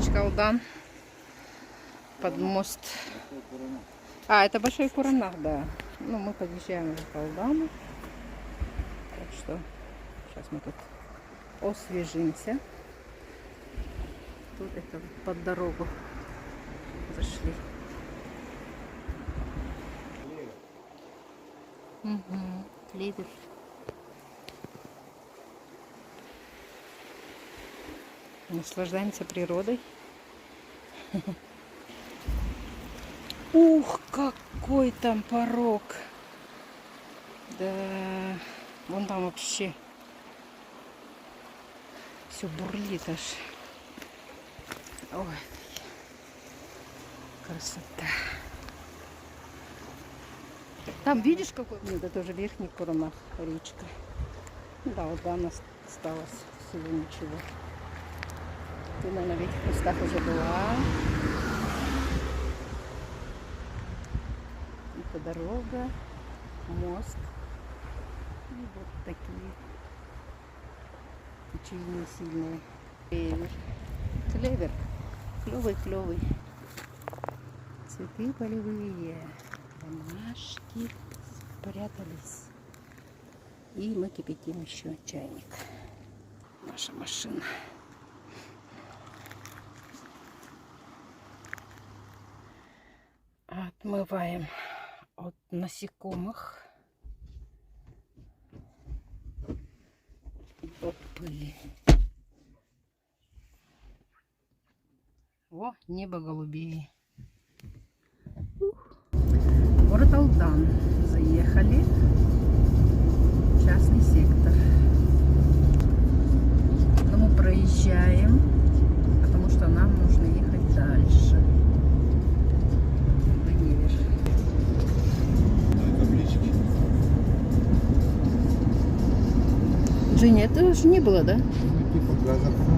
речка Алдан. Под мост. А, это Большой Куранах, да. Ну, мы подъезжаем уже к Алдану. Так что сейчас мы тут освежимся. Тут это под дорогу зашли. Угу, клевер. Наслаждаемся природой. Ух, какой там порог. Да, вон там вообще все бурлит аж. Ой, красота. Там видишь какой? Нет, это тоже Верхний Куранах, речка. Да, вот да, она осталась всего ничего. Ты, наверное, в этих местах уже была. Это дорога, мост. И вот такие течения сильные. Клевер. Клевер. Клевый. Цветы полевые. Ромашки спрятались. И мы кипятим еще чайник. Наша машина. Отмываем от насекомых, от пыли. О, небо голубее. Город Алдан. Заехали. Частный сектор. Но мы проезжаем, потому что нам нужно ехать дальше. Женя, это же не было, да? Типа газопровод.